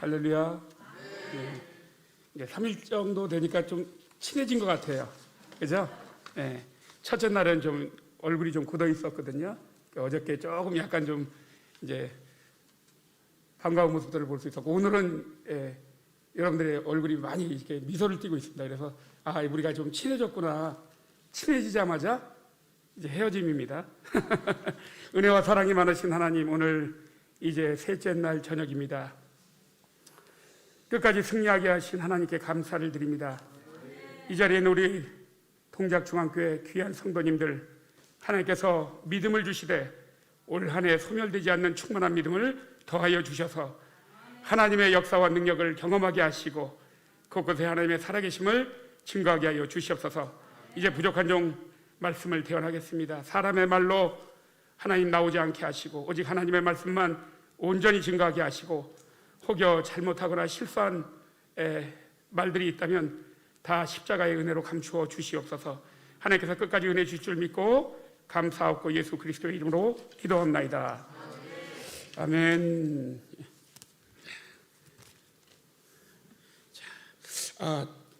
할렐루야. 네. 이제 3일 정도 되니까 좀 친해진 것 같아요. 그죠? 네. 첫째 날은 좀 얼굴이 좀 굳어 있었거든요. 어저께 조금 약간 좀 이제 반가운 모습들을 볼 수 있었고, 오늘은 여러분들의 얼굴이 많이 이렇게 미소를 띠고 있습니다. 그래서 우리가 좀 친해졌구나. 친해지자마자 이제 헤어짐입니다. 은혜와 사랑이 많으신 하나님, 오늘 이제 셋째 날 저녁입니다. 끝까지 승리하게 하신 하나님께 감사를 드립니다. 이 자리에는 우리 동작중앙교회 귀한 성도님들, 하나님께서 믿음을 주시되 올 한 해 소멸되지 않는 충만한 믿음을 더하여 주셔서 하나님의 역사와 능력을 경험하게 하시고 곳곳에 하나님의 살아계심을 증거하게 하여 주시옵소서. 이제 부족한 종 말씀을 대언하겠습니다. 사람의 말로 하나님 나오지 않게 하시고 오직 하나님의 말씀만 온전히 증거하게 하시고, 혹여 잘못하거나 실수한 말들이 있다면 다 십자가의 은혜로 감추어 주시옵소서. 하나님께서 끝까지 은혜 주실 줄 믿고 감사하고 예수 그리스도의 이름으로 기도합나이다. 아멘.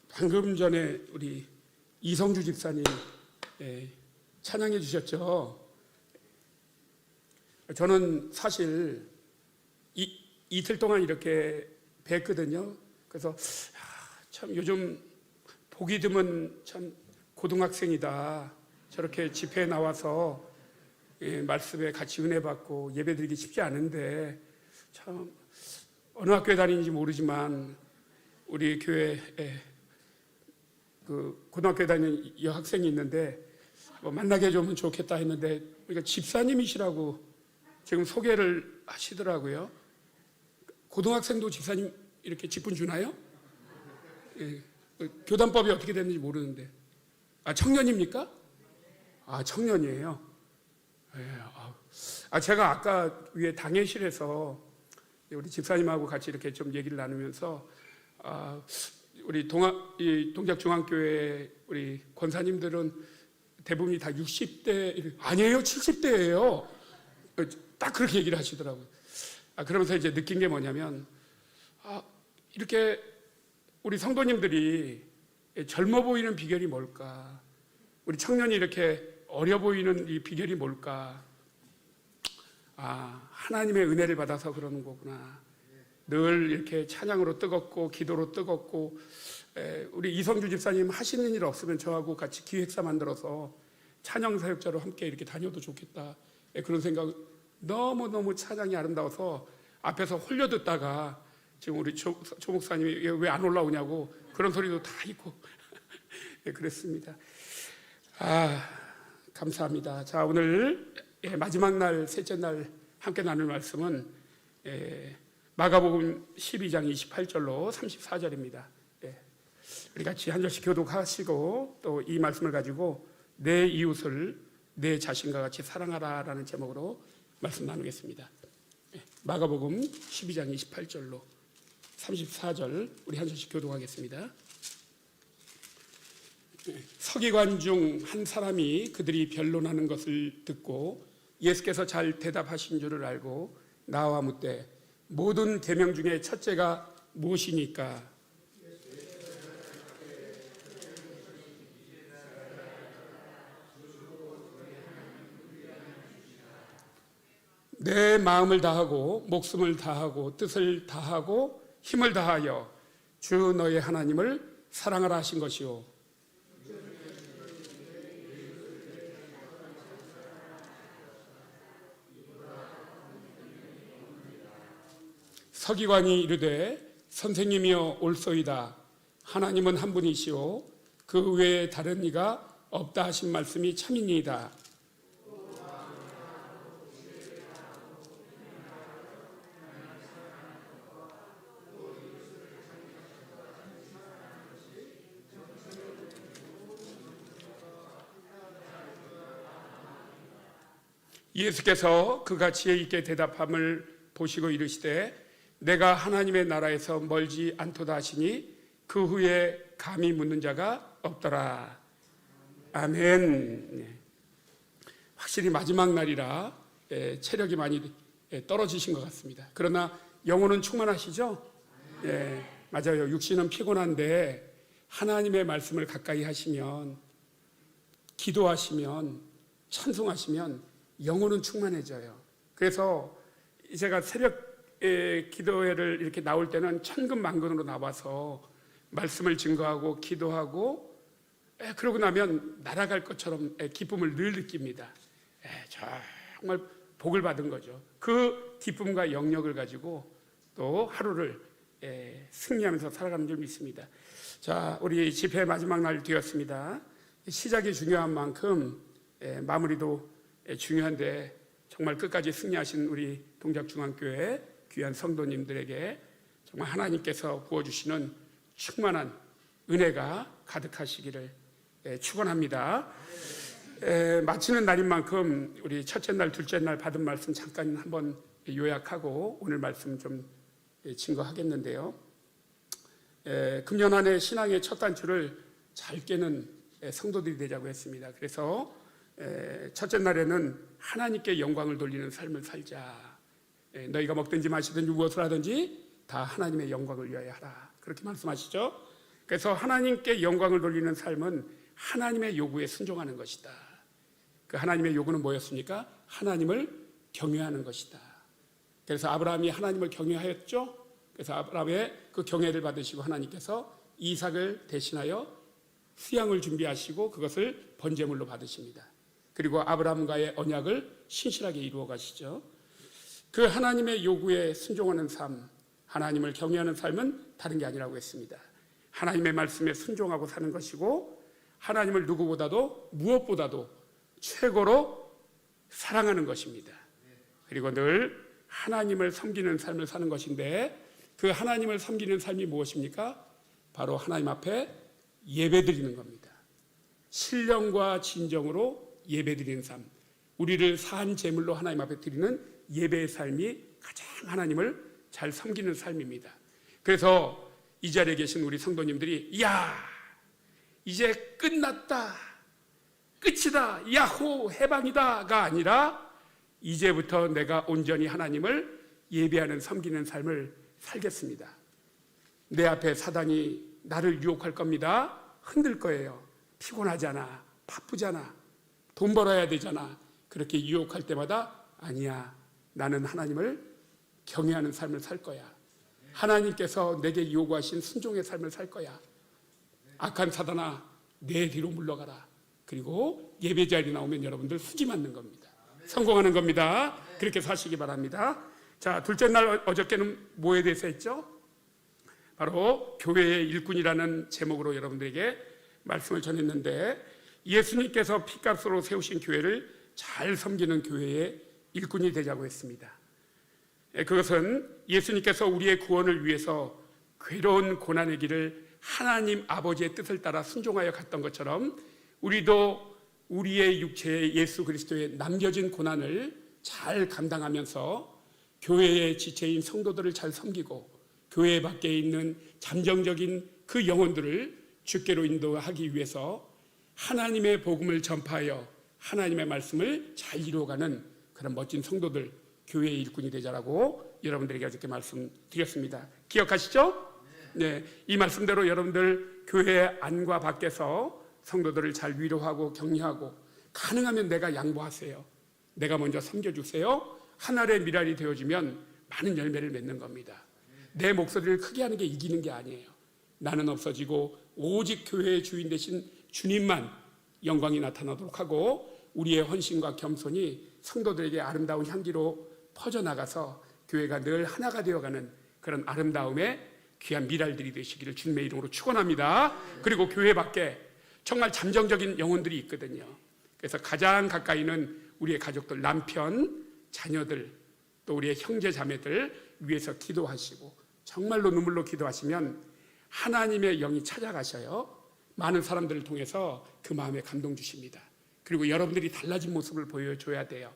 방금 전에 우리 이성주 집사님 찬양해 주셨죠. 저는 사실 이틀 동안 이렇게 뵀거든요. 그래서 참 요즘 보기 드문 참 고등학생이다. 저렇게 집회에 나와서 말씀에 같이 은혜 받고 예배 드리기 쉽지 않은데, 참 어느 학교에 다니는지 모르지만 우리 교회에 그 고등학교에 다니는 여학생이 있는데 만나게 해주면 좋겠다 했는데, 우리가 집사님이시라고 지금 소개를 하시더라고요. 고등학생도 집사님 이렇게 직분 주나요? 교단법이 어떻게 됐는지 모르는데. 청년입니까? 청년이에요. 제가 아까 위에 당회실에서 우리 집사님하고 같이 이렇게 좀 얘기를 나누면서 우리 동작중앙교회 우리 권사님들은 대부분이 다 60대, 아니에요, 70대예요. 딱 그렇게 얘기를 하시더라고요. 그러면서 이제 느낀 게 뭐냐면, 이렇게 우리 성도님들이 젊어 보이는 비결이 뭘까? 우리 청년이 이렇게 어려 보이는 이 비결이 뭘까? 하나님의 은혜를 받아서 그러는 거구나. 늘 이렇게 찬양으로 뜨겁고 기도로 뜨겁고, 우리 이성주 집사님 하시는 일 없으면 저하고 같이 기획사 만들어서 찬양 사역자로 함께 이렇게 다녀도 좋겠다. 그런 생각. 너무너무 찬양이 아름다워서 앞에서 홀려 듣다가 지금 우리 조 목사님이 왜 안 올라오냐고 그런 소리도 다 있고 그랬습니다. 감사합니다. 자, 오늘 마지막 날, 셋째 날 함께 나눌 말씀은 마가복음 12장 28절로 34절입니다. 우리 같이 한 절씩 교독하시고 또 이 말씀을 가지고 내 이웃을 내 자신과 같이 사랑하라라는 제목으로 말씀 나누겠습니다. 마가복음 12장 28절로 34절 우리 한 절씩 교독하겠습니다. 서기관 중 한 사람이 그들이 변론하는 것을 듣고 예수께서 잘 대답하신 줄을 알고 나와 묻되 모든 계명 중에 첫째가 무엇이니까? 내 마음을 다하고 목숨을 다하고 뜻을 다하고 힘을 다하여 주 너의 하나님을 사랑하라 하신 것이요. 서기관이 이르되 선생님이여 옳소이다. 하나님은 한 분이시오 그 외에 다른 이가 없다 하신 말씀이 참이니이다. 예수께서 그가 지혜 있게 대답함을 보시고 이르시되 내가 하나님의 나라에서 멀지 않도다 하시니 그 후에 감히 묻는 자가 없더라. 아멘. 확실히 마지막 날이라 체력이 많이 떨어지신 것 같습니다. 그러나 영혼은 충만하시죠? 예, 맞아요. 육신은 피곤한데 하나님의 말씀을 가까이 하시면, 기도하시면, 찬송하시면 영혼은 충만해져요. 그래서 제가 새벽 기도회를 이렇게 나올 때는 천근만근으로 나와서 말씀을 증거하고 기도하고, 그러고 나면 날아갈 것처럼 기쁨을 늘 느낍니다. 정말 복을 받은 거죠. 그 기쁨과 영역을 가지고 또 하루를 승리하면서 살아가는 줄 믿습니다. 자, 우리 집회 마지막 날 되었습니다. 시작이 중요한 만큼 마무리도 중요한데, 정말 끝까지 승리하신 우리 동작중앙교회 귀한 성도님들에게 정말 하나님께서 부어주시는 충만한 은혜가 가득하시기를 축원합니다. 마치는 날인 만큼 우리 첫째 날, 둘째 날 받은 말씀 잠깐 한번 요약하고 오늘 말씀 좀 증거하겠는데요. 금년 한 해 신앙의 첫 단추를 잘 깨는 성도들이 되자고 했습니다. 그래서 첫째 날에는 하나님께 영광을 돌리는 삶을 살자. 너희가 먹든지 마시든지 무엇을 하든지 다 하나님의 영광을 위하여 하라. 그렇게 말씀하시죠. 그래서 하나님께 영광을 돌리는 삶은 하나님의 요구에 순종하는 것이다. 그 하나님의 요구는 뭐였습니까? 하나님을 경외하는 것이다. 그래서 아브라함이 하나님을 경외하였죠. 그래서 아브라함의 그 경외를 받으시고 하나님께서 이삭을 대신하여 수양을 준비하시고 그것을 번제물로 받으십니다. 그리고 아브라함과의 언약을 신실하게 이루어 가시죠. 그 하나님의 요구에 순종하는 삶, 하나님을 경외하는 삶은 다른 게 아니라고 했습니다. 하나님의 말씀에 순종하고 사는 것이고, 하나님을 누구보다도 무엇보다도 최고로 사랑하는 것입니다. 그리고 늘 하나님을 섬기는 삶을 사는 것인데, 그 하나님을 섬기는 삶이 무엇입니까? 바로 하나님 앞에 예배드리는 겁니다. 신령과 진정으로 예배드리는 삶, 우리를 산 제물로 하나님 앞에 드리는 예배의 삶이 가장 하나님을 잘 섬기는 삶입니다. 그래서 이 자리에 계신 우리 성도님들이 이야, 이제 끝났다, 끝이다, 야호, 해방이다가 아니라 이제부터 내가 온전히 하나님을 예배하는 섬기는 삶을 살겠습니다. 내 앞에 사단이 나를 유혹할 겁니다. 흔들 거예요. 피곤하잖아, 바쁘잖아, 돈 벌어야 되잖아. 그렇게 유혹할 때마다 아니야, 나는 하나님을 경외하는 삶을 살 거야. 하나님께서 내게 요구하신 순종의 삶을 살 거야. 악한 사단아, 내 뒤로 물러가라. 그리고 예배 자리에 나오면 여러분들 후지 맞는 겁니다. 성공하는 겁니다. 그렇게 사시기 바랍니다. 자, 둘째 날 어저께는 뭐에 대해서 했죠? 바로 교회의 일꾼이라는 제목으로 여러분들에게 말씀을 전했는데, 예수님께서 피값으로 세우신 교회를 잘 섬기는 교회의 일꾼이 되자고 했습니다. 그것은 예수님께서 우리의 구원을 위해서 괴로운 고난의 길을 하나님 아버지의 뜻을 따라 순종하여 갔던 것처럼, 우리도 우리의 육체에 예수 그리스도의 남겨진 고난을 잘 감당하면서 교회의 지체인 성도들을 잘 섬기고, 교회 밖에 있는 잠정적인 그 영혼들을 주께로 인도하기 위해서 하나님의 복음을 전파하여 하나님의 말씀을 잘 이루어가는 그런 멋진 성도들, 교회의 일꾼이 되자라고 여러분들에게 어저께 말씀드렸습니다. 기억하시죠? 네, 이 말씀대로 여러분들 교회 안과 밖에서 성도들을 잘 위로하고 격려하고, 가능하면 내가 양보하세요. 내가 먼저 섬겨주세요. 하늘의 미랄이 되어주면 많은 열매를 맺는 겁니다. 내 목소리를 크게 하는 게 이기는 게 아니에요. 나는 없어지고 오직 교회의 주인 되신 주님만 영광이 나타나도록 하고, 우리의 헌신과 겸손이 성도들에게 아름다운 향기로 퍼져나가서 교회가 늘 하나가 되어가는 그런 아름다움의 귀한 미랄들이 되시기를 주님의 이름으로 축원합니다. 그리고 교회 밖에 정말 잠정적인 영혼들이 있거든요. 그래서 가장 가까이는 우리의 가족들, 남편, 자녀들, 또 우리의 형제 자매들 위해서 기도하시고, 정말로 눈물로 기도하시면 하나님의 영이 찾아가셔요. 많은 사람들을 통해서 그 마음에 감동 주십니다. 그리고 여러분들이 달라진 모습을 보여줘야 돼요.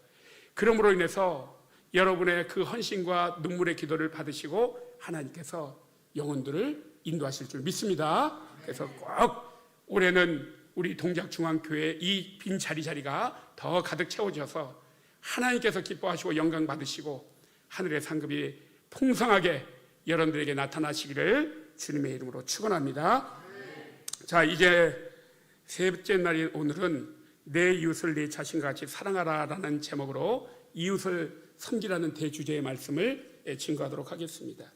그러므로 인해서 여러분의 그 헌신과 눈물의 기도를 받으시고 하나님께서 영혼들을 인도하실 줄 믿습니다. 그래서 꼭 올해는 우리 동작중앙교회 이 빈 자리가 더 가득 채워져서 하나님께서 기뻐하시고 영광 받으시고 하늘의 상급이 풍성하게 여러분들에게 나타나시기를 주님의 이름으로 축원합니다. 자, 이제 셋째 날인 오늘은 내 이웃을 내 자신과 같이 사랑하라라는 제목으로 이웃을 섬기라는 대주제의 말씀을 증거하도록 하겠습니다.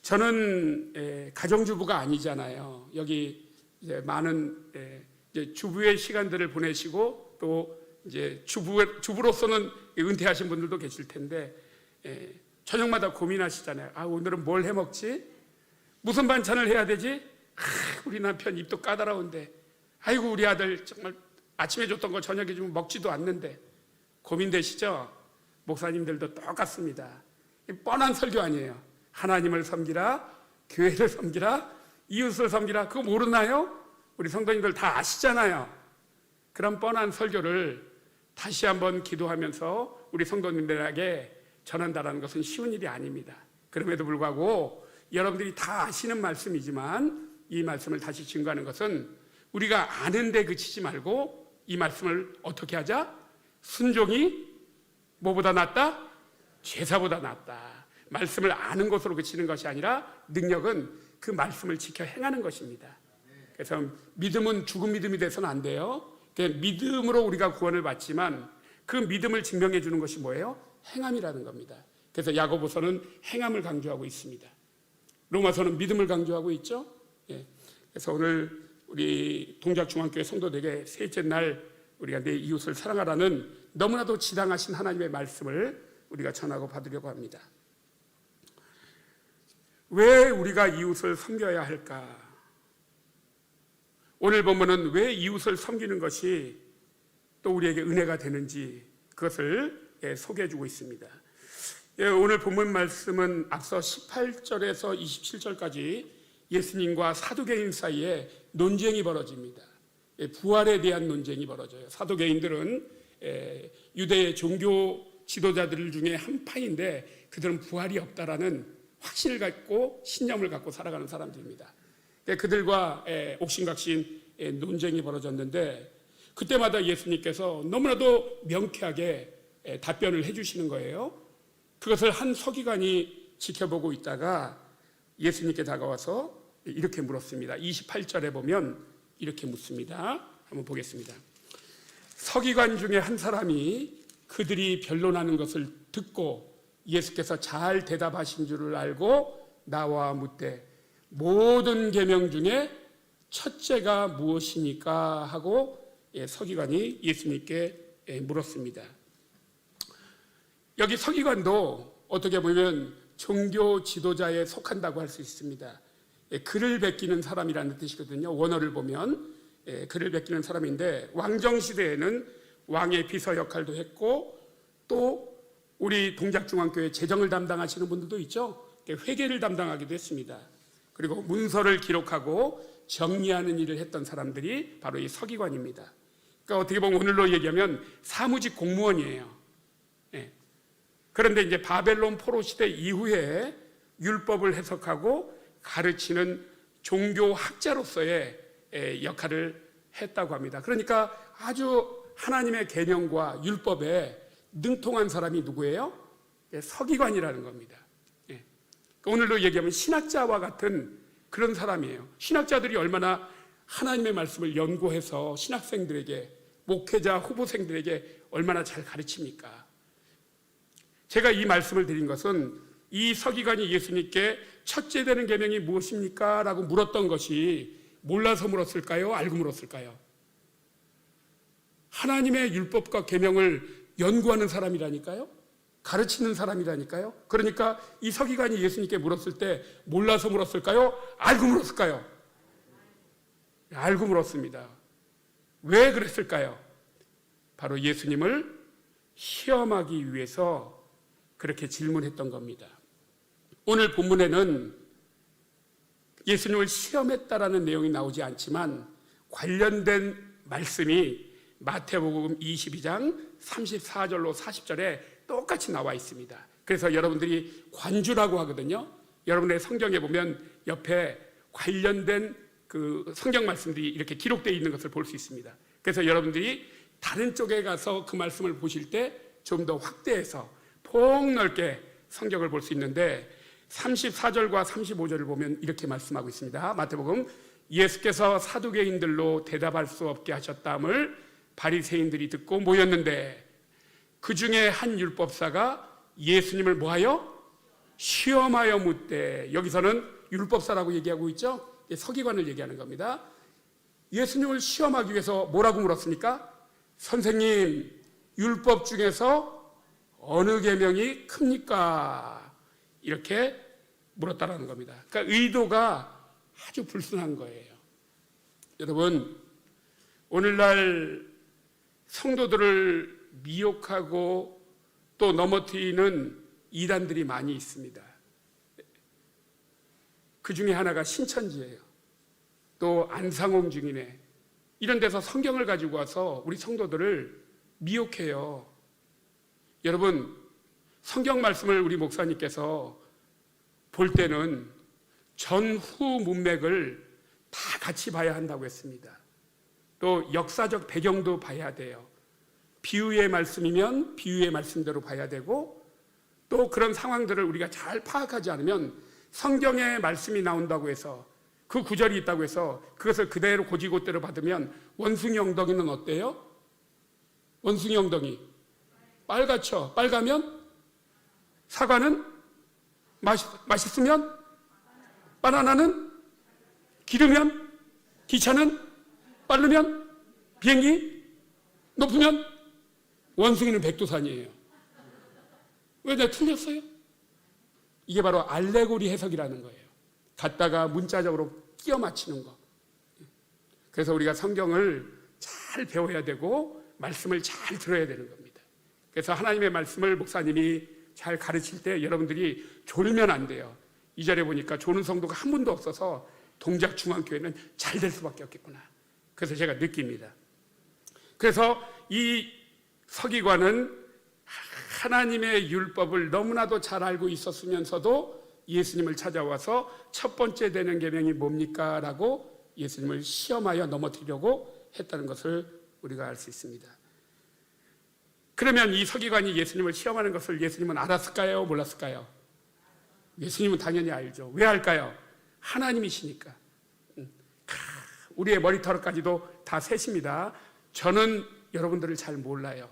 저는 가정주부가 아니잖아요. 여기 이제 많은 이제 주부의 시간들을 보내시고 또 이제 주부로서는 은퇴하신 분들도 계실 텐데 저녁마다 고민하시잖아요. 아, 오늘은 뭘 해 먹지? 무슨 반찬을 해야 되지? 우리 남편 입도 까다로운데, 아이고 우리 아들 정말 아침에 줬던 거 저녁에 주면 먹지도 않는데. 고민되시죠? 목사님들도 똑같습니다. 뻔한 설교 아니에요. 하나님을 섬기라, 교회를 섬기라, 이웃을 섬기라. 그거 모르나요? 우리 성도님들 다 아시잖아요. 그런 뻔한 설교를 다시 한번 기도하면서 우리 성도님들에게 전한다는 것은 쉬운 일이 아닙니다. 그럼에도 불구하고 여러분들이 다 아시는 말씀이지만 이 말씀을 다시 증거하는 것은 우리가 아는데 그치지 말고 이 말씀을 어떻게 하자? 순종이 뭐보다 낫다? 제사보다 낫다. 말씀을 아는 것으로 그치는 것이 아니라 능력은 그 말씀을 지켜 행하는 것입니다. 그래서 믿음은 죽은 믿음이 돼서는 안 돼요. 믿음으로 우리가 구원을 받지만 그 믿음을 증명해 주는 것이 뭐예요? 행함이라는 겁니다. 그래서 야고보서는 행함을 강조하고 있습니다. 로마서는 믿음을 강조하고 있죠. 그래서 오늘 우리 동작중앙교회 성도들에게 셋째 날 우리가 내 이웃을 사랑하라는 너무나도 지당하신 하나님의 말씀을 우리가 전하고 받으려고 합니다. 왜 우리가 이웃을 섬겨야 할까? 오늘 본문은 왜 이웃을 섬기는 것이 또 우리에게 은혜가 되는지 그것을 소개해주고 있습니다. 오늘 본문 말씀은 앞서 18절에서 27절까지 예수님과 사두개인 사이에 논쟁이 벌어집니다. 부활에 대한 논쟁이 벌어져요. 사두개인들은 유대의 종교 지도자들 중에 한 파인데 그들은 부활이 없다라는 확신을 갖고 신념을 갖고 살아가는 사람들입니다. 그들과 옥신각신 논쟁이 벌어졌는데 그때마다 예수님께서 너무나도 명쾌하게 답변을 해주시는 거예요. 그것을 한 서기관이 지켜보고 있다가 예수님께 다가와서 이렇게 물었습니다. 28절에 보면 이렇게 묻습니다. 한번 보겠습니다. 서기관 중에 한 사람이 그들이 변론하는 것을 듣고 예수께서 잘 대답하신 줄을 알고 나와 묻되 모든 계명 중에 첫째가 무엇이니까 하고 서기관이 예수님께 물었습니다. 여기 서기관도 어떻게 보면 종교 지도자에 속한다고 할 수 있습니다. 글을 베끼는 사람이라는 뜻이거든요. 원어를 보면 글을 베끼는 사람인데 왕정시대에는 왕의 비서 역할도 했고 또 우리 동작중앙교회 재정을 담당하시는 분들도 있죠. 회계를 담당하기도 했습니다. 그리고 문서를 기록하고 정리하는 일을 했던 사람들이 바로 이 서기관입니다. 그러니까 어떻게 보면 오늘로 얘기하면 사무직 공무원이에요. 그런데 이제 바벨론 포로 시대 이후에 율법을 해석하고 가르치는 종교 학자로서의 역할을 했다고 합니다. 그러니까 아주 하나님의 계명과 율법에 능통한 사람이 누구예요? 서기관이라는 겁니다. 오늘로 얘기하면 신학자와 같은 그런 사람이에요. 신학자들이 얼마나 하나님의 말씀을 연구해서 신학생들에게, 목회자 후보생들에게 얼마나 잘 가르칩니까? 제가 이 말씀을 드린 것은 이 서기관이 예수님께 첫째 되는 계명이 무엇입니까? 라고 물었던 것이 몰라서 물었을까요? 알고 물었을까요? 하나님의 율법과 계명을 연구하는 사람이라니까요? 가르치는 사람이라니까요? 그러니까 이 서기관이 예수님께 물었을 때 몰라서 물었을까요? 알고 물었을까요? 알고 물었습니다. 왜 그랬을까요? 바로 예수님을 시험하기 위해서 그렇게 질문했던 겁니다. 오늘 본문에는 예수님을 시험했다라는 내용이 나오지 않지만 관련된 말씀이 마태복음 22장 34절로 40절에 똑같이 나와 있습니다. 그래서 여러분들이 관주라고 하거든요. 여러분의 성경에 보면 옆에 관련된 그 성경 말씀들이 이렇게 기록되어 있는 것을 볼 수 있습니다. 그래서 여러분들이 다른 쪽에 가서 그 말씀을 보실 때 좀 더 확대해서 폭넓게 성경을 볼 수 있는데 34절과 35절을 보면 이렇게 말씀하고 있습니다. 마태복음, 예수께서 사두개인들로 대답할 수 없게 하셨다함을 바리새인들이 듣고 모였는데 그 중에 한 율법사가 예수님을 뭐하여? 시험하여 묻되, 여기서는 율법사라고 얘기하고 있죠. 서기관을 얘기하는 겁니다. 예수님을 시험하기 위해서 뭐라고 물었습니까? 선생님, 율법 중에서 어느 계명이 큽니까? 이렇게 물었다라는 겁니다. 그러니까 의도가 아주 불순한 거예요. 여러분, 오늘날 성도들을 미혹하고 또 넘어뜨리는 이단들이 많이 있습니다. 그 중에 하나가 신천지예요. 또 안상홍 증인회, 이런 데서 성경을 가지고 와서 우리 성도들을 미혹해요. 여러분, 성경 말씀을 우리 목사님께서 볼 때는 전후 문맥을 다 같이 봐야 한다고 했습니다. 또 역사적 배경도 봐야 돼요. 비유의 말씀이면 비유의 말씀대로 봐야 되고, 또 그런 상황들을 우리가 잘 파악하지 않으면 성경의 말씀이 나온다고 해서, 그 구절이 있다고 해서 그것을 그대로 고지고대로 받으면 원숭이 엉덩이는 어때요? 원숭이 엉덩이 빨갛죠. 빨가면? 사과는? 맛있으면? 바나나는? 기르면? 기차는? 빠르면? 비행기? 높으면? 원숭이는 백두산이에요. 왜 내가 틀렸어요? 이게 바로 알레고리 해석이라는 거예요. 갖다가 문자적으로 끼워 맞추는 거. 그래서 우리가 성경을 잘 배워야 되고 말씀을 잘 들어야 되는 겁니다. 그래서 하나님의 말씀을 목사님이 잘 가르칠 때 여러분들이 졸면 안 돼요. 이 자리에 보니까 조는 성도가 한 분도 없어서 동작중앙교회는 잘 될 수밖에 없겠구나. 그래서 제가 느낍니다. 그래서 이 서기관은 하나님의 율법을 너무나도 잘 알고 있었으면서도 예수님을 찾아와서 첫 번째 되는 계명이 뭡니까? 라고 예수님을 시험하여 넘어뜨리려고 했다는 것을 우리가 알 수 있습니다. 그러면 이 서기관이 예수님을 시험하는 것을 예수님은 알았을까요? 몰랐을까요? 예수님은 당연히 알죠. 왜 알까요? 하나님이시니까. 우리의 머리털까지도 다 세십니다. 저는 여러분들을 잘 몰라요.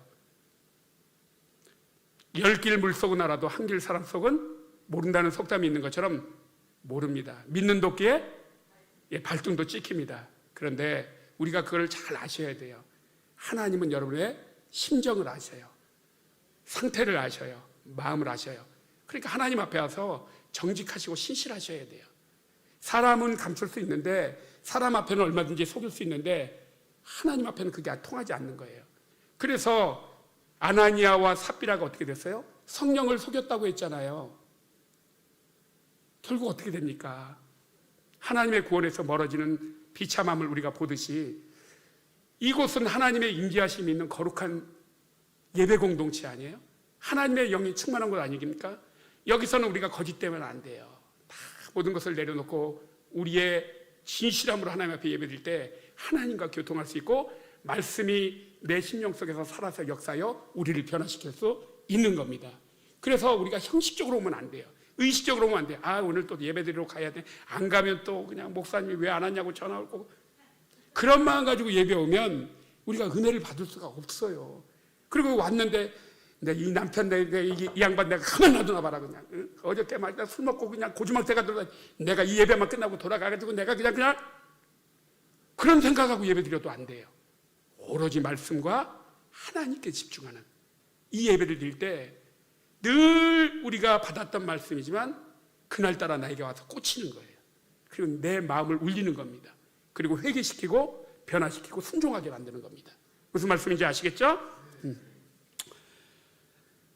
10길 물속은 알아도 한 길 사람 속은 모른다는 속담이 있는 것처럼 모릅니다. 믿는 도끼에 발등도 찍힙니다. 그런데 우리가 그걸 잘 아셔야 돼요. 하나님은 여러분의 심정을 아셔요. 상태를 아셔요. 마음을 아셔요. 그러니까 하나님 앞에 와서 정직하시고 신실하셔야 돼요. 사람은 감출 수 있는데, 사람 앞에는 얼마든지 속일 수 있는데 하나님 앞에는 그게 통하지 않는 거예요. 그래서 아나니아와 삽비라가 어떻게 됐어요? 성령을 속였다고 했잖아요. 결국 어떻게 됩니까? 하나님의 구원에서 멀어지는 비참함을 우리가 보듯이 이곳은 하나님의 임재하심이 있는 거룩한 예배 공동체 아니에요? 하나님의 영이 충만한 것 아닙니까? 여기서는 우리가 거짓되면 안 돼요. 다 모든 것을 내려놓고 우리의 진실함으로 하나님 앞에 예배드릴 때 하나님과 교통할 수 있고 말씀이 내 심령 속에서 살아서 역사하여 우리를 변화시킬 수 있는 겁니다. 그래서 우리가 형식적으로 오면 안 돼요. 의식적으로 오면 안 돼요. 오늘 또 예배드리러 가야 돼. 안 가면 또 그냥 목사님이 왜 안 왔냐고 전화 올 거고. 그런 마음 가지고 예배 오면 우리가 은혜를 받을 수가 없어요. 그리고 왔는데 이 남편 이 양반 내가 가만 놔두나 봐라 그냥. 어저께 막 술 먹고 그냥 고주망태가 들어. 내가 이 예배만 끝나고 돌아가가지고 내가 그냥 그런 생각하고 예배드려도 안 돼요. 오로지 말씀과 하나님께 집중하는 이 예배를 드릴 때 늘 우리가 받았던 말씀이지만 그날따라 나에게 와서 꽂히는 거예요. 그리고 내 마음을 울리는 겁니다. 그리고 회개시키고 변화시키고 순종하게 만드는 겁니다. 무슨 말씀인지 아시겠죠?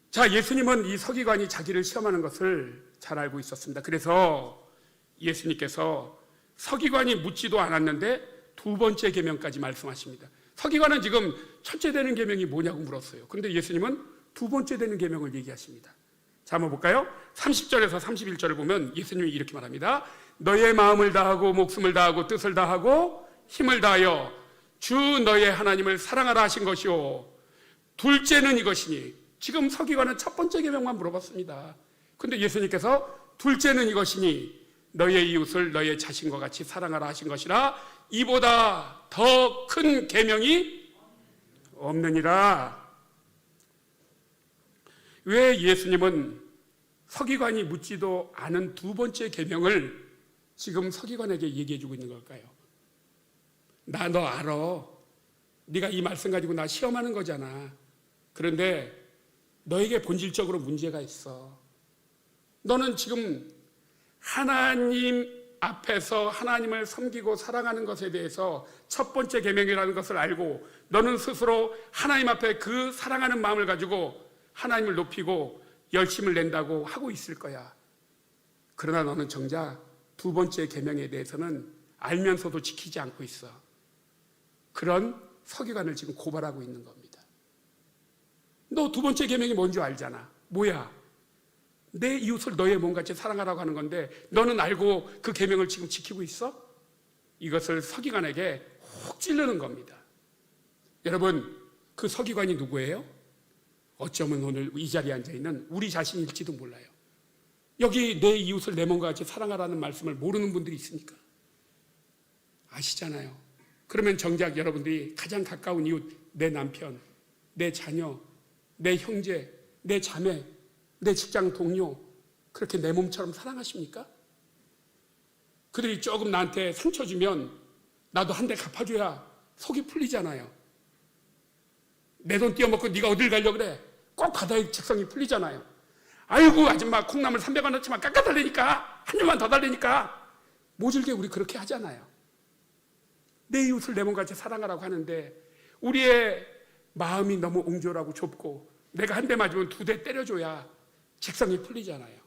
자, 예수님은 이 서기관이 자기를 시험하는 것을 잘 알고 있었습니다. 그래서 예수님께서 서기관이 묻지도 않았는데 두 번째 계명까지 말씀하십니다. 서기관은 지금 첫째 되는 계명이 뭐냐고 물었어요. 그런데 예수님은 두 번째 되는 계명을 얘기하십니다. 자, 한번 볼까요? 30절에서 31절을 보면 예수님이 이렇게 말합니다. 너의 마음을 다하고 목숨을 다하고 뜻을 다하고 힘을 다하여 주 너의 하나님을 사랑하라 하신 것이요 둘째는 이것이니. 지금 서기관은 첫 번째 계명만 물어봤습니다. 근데 예수님께서 둘째는 이것이니 너의 이웃을 너의 자신과 같이 사랑하라 하신 것이라 이보다 더 큰 계명이 없느니라. 왜 예수님은 서기관이 묻지도 않은 두 번째 계명을 지금 서기관에게 얘기해 주고 있는 걸까요? 나 너 알아. 네가 이 말씀 가지고 나 시험하는 거잖아. 그런데 너에게 본질적으로 문제가 있어. 너는 지금 하나님 앞에서 하나님을 섬기고 사랑하는 것에 대해서 첫 번째 계명이라는 것을 알고 너는 스스로 하나님 앞에 그 사랑하는 마음을 가지고 하나님을 높이고 열심을 낸다고 하고 있을 거야. 그러나 너는 정작 두 번째 계명에 대해서는 알면서도 지키지 않고 있어. 그런 서기관을 지금 고발하고 있는 겁니다. 너 두 번째 계명이 뭔지 알잖아. 뭐야? 내 이웃을 너의 몸같이 사랑하라고 하는 건데 너는 알고 그 계명을 지금 지키고 있어? 이것을 서기관에게 훅 찌르는 겁니다. 여러분, 그 서기관이 누구예요? 어쩌면 오늘 이 자리에 앉아있는 우리 자신일지도 몰라요. 여기 내 이웃을 내 몸과 같이 사랑하라는 말씀을 모르는 분들이 있으니까 아시잖아요. 그러면 정작 여러분들이 가장 가까운 이웃, 내 남편, 내 자녀, 내 형제, 내 자매, 내 직장 동료 그렇게 내 몸처럼 사랑하십니까? 그들이 조금 나한테 상처 주면 나도 한 대 갚아줘야 속이 풀리잖아요. 내 돈 떼어먹고 네가 어딜 가려고 그래? 꼭 받아야 직성이 풀리잖아요. 아이고 아줌마 콩나물 300원어치만 깎아달라니까 한 줄만 더 달라니까 모질게 우리 그렇게 하잖아요. 내 이웃을 내 몸같이 사랑하라고 하는데 우리의 마음이 너무 옹졸하고 좁고 내가 한 대 맞으면 두 대 때려줘야 직성이 풀리잖아요.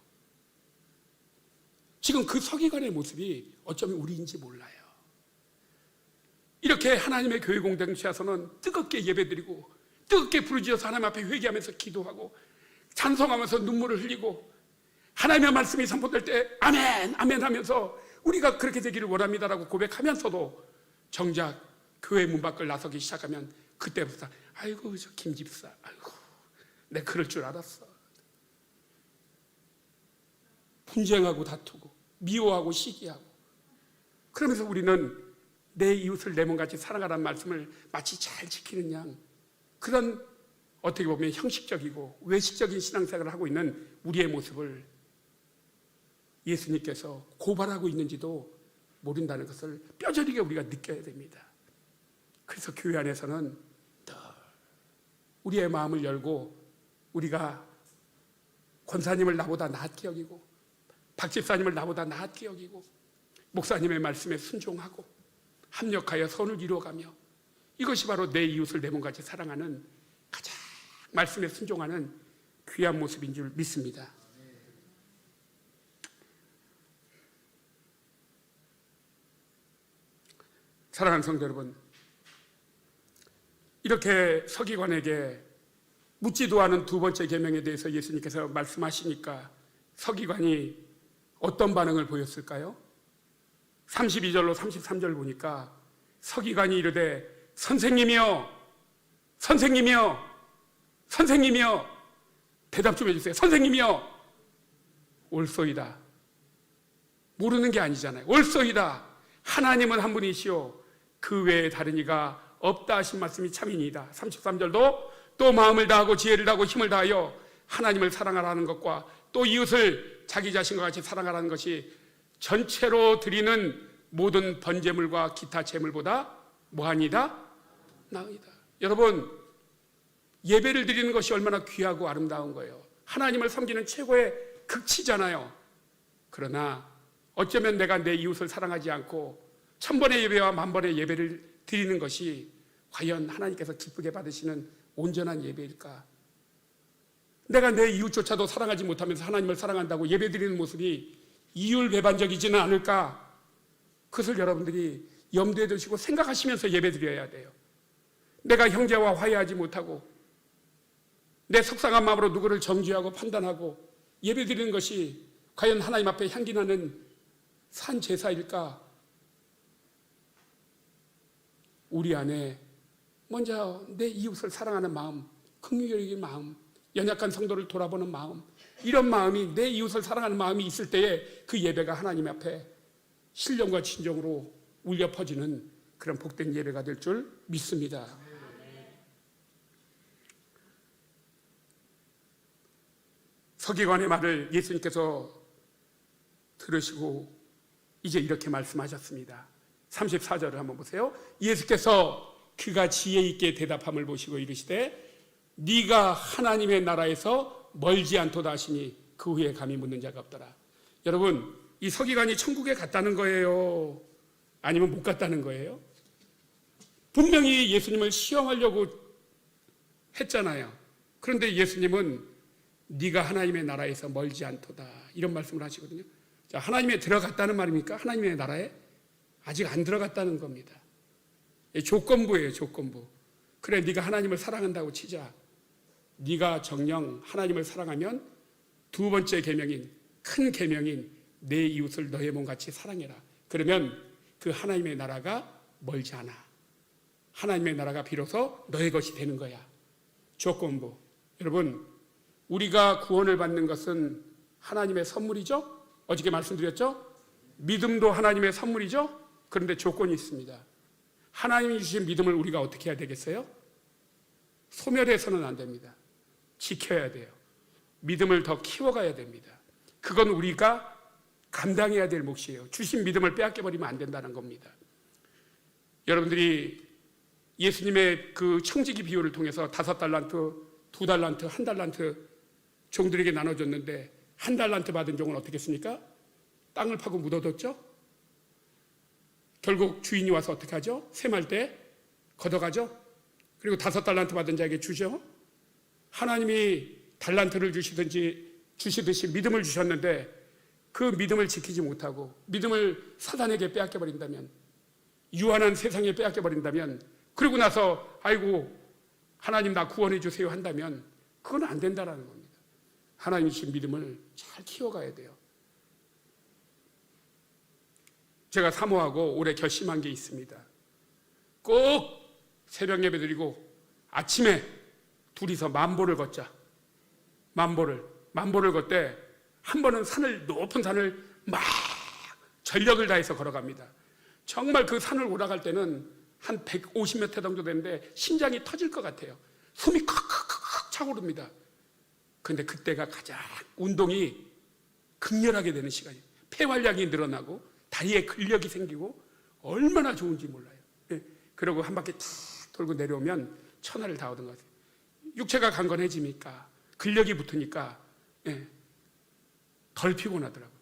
지금 그 서기관의 모습이 어쩌면 우리인지 몰라요. 이렇게 하나님의 교회 공동체에서는 뜨겁게 예배드리고 뜨겁게 부르짖어서 하나님 앞에 회개하면서 기도하고 찬송하면서 눈물을 흘리고 하나님의 말씀이 선포될 때 아멘 아멘 하면서 우리가 그렇게 되기를 원합니다라고 고백하면서도 정작 교회 문 밖을 나서기 시작하면 그때부터 아이고 저 김 집사 아이고 내 그럴 줄 알았어. 분쟁하고 다투고 미워하고 시기하고 그러면서 우리는 내 이웃을 내 몸같이 사랑하라는 말씀을 마치 잘 지키는 양 그런 어떻게 보면 형식적이고 외식적인 신앙생활을 하고 있는 우리의 모습을 예수님께서 고발하고 있는지도 모른다는 것을 뼈저리게 우리가 느껴야 됩니다. 그래서 교회 안에서는 더 우리의 마음을 열고 우리가 권사님을 나보다 낫게 여기고 박 집사님을 나보다 낫게 여기고 목사님의 말씀에 순종하고 합력하여 선을 이루어가며 이것이 바로 내 이웃을 내 몸같이 사랑하는 가장 말씀에 순종하는 귀한 모습인 줄 믿습니다. 사랑하는 성도 여러분, 이렇게 서기관에게 묻지도 않은 두 번째 계명에 대해서 예수님께서 말씀하시니까 서기관이 어떤 반응을 보였을까요? 32절로 33절 보니까 서기관이 이르되 선생님이여 선생님이여 선생님이여 대답 좀 해주세요. 선생님이여 옳소이다. 모르는 게 아니잖아요. 옳소이다. 하나님은 한 분이시오 그 외에 다른 이가 없다 하신 말씀이 참이니이다. 33절도 또 마음을 다하고 지혜를 다하고 힘을 다하여 하나님을 사랑하라는 것과 또 이웃을 자기 자신과 같이 사랑하라는 것이 전체로 드리는 모든 번제물과 기타 제물보다 뭐하니다? 나으이다. 여러분 예배를 드리는 것이 얼마나 귀하고 아름다운 거예요. 하나님을 섬기는 최고의 극치잖아요. 그러나 어쩌면 내가 내 이웃을 사랑하지 않고 1000번의 예배와 10,000번의 예배를 드리는 것이 과연 하나님께서 기쁘게 받으시는 온전한 예배일까? 내가 내 이웃조차도 사랑하지 못하면서 하나님을 사랑한다고 예배 드리는 모습이 이율배반적이지는 않을까? 그것을 여러분들이 염두에 두시고 생각하시면서 예배 드려야 돼요. 내가 형제와 화해하지 못하고 내 속상한 마음으로 누구를 정죄하고 판단하고 예배 드리는 것이 과연 하나님 앞에 향기나는 산 제사일까? 우리 안에 먼저 내 이웃을 사랑하는 마음, 긍휼히 여기는 마음, 연약한 성도를 돌아보는 마음, 이런 마음이, 내 이웃을 사랑하는 마음이 있을 때에 그 예배가 하나님 앞에 신령과 진정으로 울려 퍼지는 그런 복된 예배가 될 줄 믿습니다. 서기관의 말을 예수님께서 들으시고 이제 이렇게 말씀하셨습니다. 34절을 한번 보세요. 예수께서 그가 지혜 있게 대답함을 보시고 이르시되 네가 하나님의 나라에서 멀지 않도다 하시니 그 후에 감히 묻는 자가 없더라. 여러분, 이 서기관이 천국에 갔다는 거예요? 아니면 못 갔다는 거예요? 분명히 예수님을 시험하려고 했잖아요. 그런데 예수님은 네가 하나님의 나라에서 멀지 않도다 이런 말씀을 하시거든요. 자, 하나님에 들어갔다는 말입니까? 하나님의 나라에? 아직 안 들어갔다는 겁니다. 조건부예요, 조건부. 그래, 네가 하나님을 사랑한다고 치자. 네가 정녕 하나님을 사랑하면 두 번째 계명인, 큰 계명인 내 이웃을 너의 몸같이 사랑해라. 그러면 그 하나님의 나라가 멀지 않아. 하나님의 나라가 비로소 너의 것이 되는 거야. 조건부. 여러분, 우리가 구원을 받는 것은 하나님의 선물이죠? 어저께 말씀드렸죠? 믿음도 하나님의 선물이죠? 그런데 조건이 있습니다. 하나님이 주신 믿음을 우리가 어떻게 해야 되겠어요? 소멸해서는 안 됩니다. 지켜야 돼요. 믿음을 더 키워가야 됩니다. 그건 우리가 감당해야 될 몫이에요. 주신 믿음을 빼앗겨버리면 안 된다는 겁니다. 여러분들이 예수님의 그 청지기 비유를 통해서 5달란트, 2달란트, 1달란트 종들에게 나눠줬는데 1달란트 받은 종은 어떻게 했습니까? 땅을 파고 묻어뒀죠? 결국 주인이 와서 어떻게 하죠? 셈할 때 걷어가죠? 그리고 5달란트 받은 자에게 주죠? 하나님이 달란트를 주시듯이 믿음을 주셨는데 그 믿음을 지키지 못하고 믿음을 사단에게 빼앗겨버린다면, 유한한 세상에 빼앗겨버린다면, 그리고 나서 아이고 하나님 나 구원해 주세요 한다면 그건 안 된다는 겁니다. 하나님 주신 믿음을 잘 키워가야 돼요. 제가 사모하고 올해 결심한 게 있습니다. 꼭 새벽 예배 드리고 아침에 둘이서 만보를 걷자. 만보를 걷되 한 번은 높은 산을 막 전력을 다해서 걸어갑니다. 정말 그 산을 올라갈 때는 한 150m 정도 되는데 심장이 터질 것 같아요. 숨이 칵칵칵 차오릅니다. 그런데 그때가 가장 운동이 극렬하게 되는 시간이에요. 폐활량이 늘어나고 다리에 근력이 생기고 얼마나 좋은지 몰라요. 그러고 한 바퀴 탁 돌고 내려오면 천하를 다 얻은 것 같아요. 육체가 강건해지니까, 근력이 붙으니까 덜 피곤하더라고요.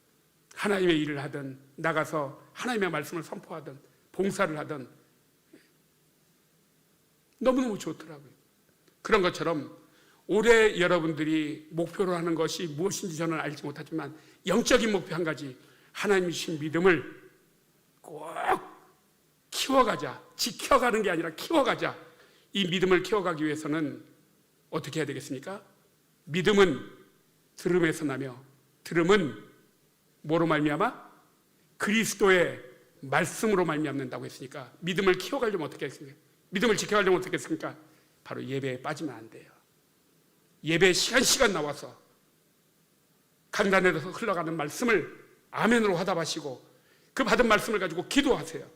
하나님의 일을 하든 나가서 하나님의 말씀을 선포하든 봉사를 하든 너무너무 좋더라고요. 그런 것처럼 올해 여러분들이 목표로 하는 것이 무엇인지 저는 알지 못하지만 영적인 목표 한 가지, 하나님이 주신 믿음을 꼭 키워가자. 지켜가는 게 아니라 키워가자. 이 믿음을 키워가기 위해서는 어떻게 해야 되겠습니까? 믿음은 들음에서 나며 들음은 뭐로 말미암아? 그리스도의 말씀으로 말미암는다고 했으니까 믿음을 키워가려면 어떻게 했습니까? 믿음을 지켜가려면 어떻게 했습니까? 바로 예배에 빠지면 안 돼요. 예배 시간 나와서 강단에서 흘러가는 말씀을 아멘으로 화답하시고 그 받은 말씀을 가지고 기도하세요.